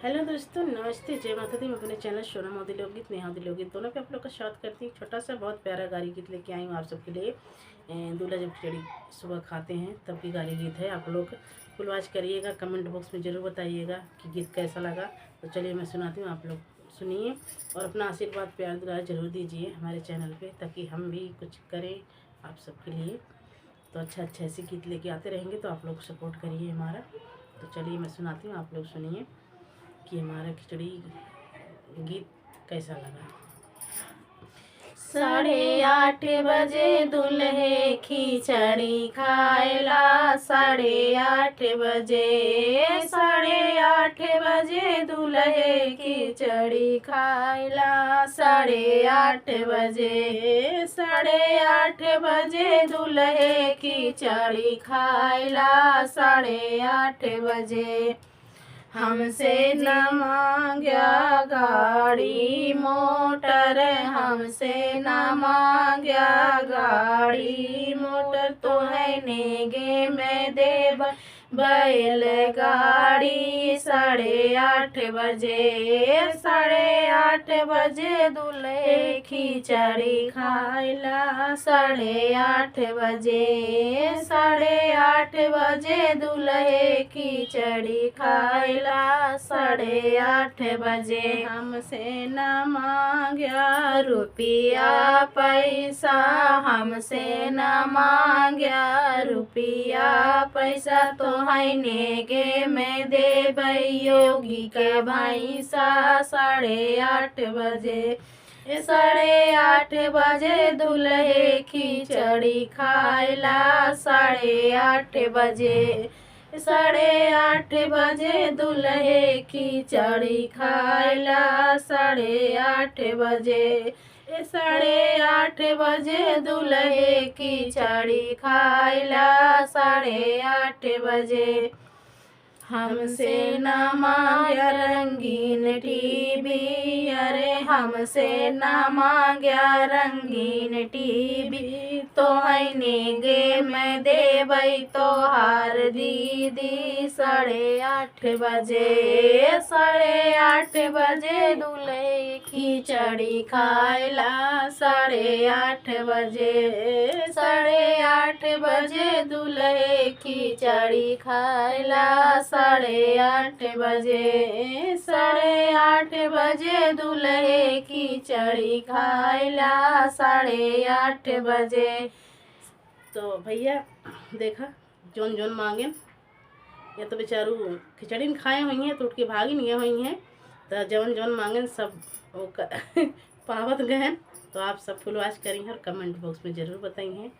Hello दोस्तों, नमस्ते, जय माता दी। मैं अपने चैनल सोना मोदी लोकगीत, नेहा दी लोकगीत दोनों पे आप लोग का स्वागत करती हूँ। छोटा सा बहुत प्यारा गाली गीत लेके आई हूँ आप सबके लिए। दूल्हा जब खिचड़ी सुबह खाते हैं तब की गाली गीत है। आप लोग फुल वॉच करिएगा, कमेंट बॉक्स में ज़रूर बताइएगा कि गीत कैसा लगा। तो चलिए मैं सुनाती हूँ, आप लोग सुनिए और अपना आशीर्वाद प्यार दुलार जरूर दीजिए हमारे चैनल पर, ताकि हम भी कुछ करें आप सबके लिए। तो अच्छा ऐसे गीत लेके आते रहेंगे, तो आप लोग सपोर्ट करिए हमारा। तो चलिए मैं सुनाती हूँ, आप लोग सुनिए कि हमारा खिचड़ी गीत कैसा लगा। 8:30 बजे दूल्हे खिचड़ी खाएला, 8:30 बजे, 8:30 बजे दूल्हे खिचड़ी खाएला, 8:30 बजे, 8:30 बजे दूल्हे खिचड़ी खाएला, 8:30 बजे। हमसे न मांग्या गाड़ी मोटर, हमसे न मांग्या गाड़ी मोटर, तो है नेगे में देव बैलगाड़ी। 8:30 बजे, 8:30 बजे दूल्हे खिचड़ी खाएला, 8:30 बजे, 8:30 बजे दूल्हे खिचड़ी खाएला, 8:30 बजे। हमसे न मांग्या रुपया पैसा, हमसे न मांग्या रुपया पैसा, तो है नेगे में देबै योगी के भैंसा। 8:30 बजे, 8:30 बजे दूल्हे खिचड़ी खाएला, 8:30 बजे, 8:30 बजे दूल्हे खिचड़ी खाएला, 8:30 बजे, 8:30 बजे दूल्हे खिचड़ी खाएला, 8:30 बजे। हमसे न मांग्या रंगीन टीवी, अरे हमसे न मांग्या रंगीन टीवी, तो है नेगे में देबै तोहार दीदी। 8:30 बजे, 8:30 दूल्हे खिचड़ी खाएला, 8:30 बजे, 8:30 दूल्हे खिचड़ी खाएला, 8:30 बजे, 8:30 दूल्हे खिचड़ी खाएला, 8:30 बजे। तो भैया देखा, जोन जोन मांगे या तो बेचारू खिचड़ी न खाए हुई हैं तो उठ के भागी नहीं हुई हैं। तो जवन जवन मांगे सब वो पावत गए। तो आप सब फुल वॉच करी हैं और कमेंट बॉक्स में ज़रूर बताई हैं।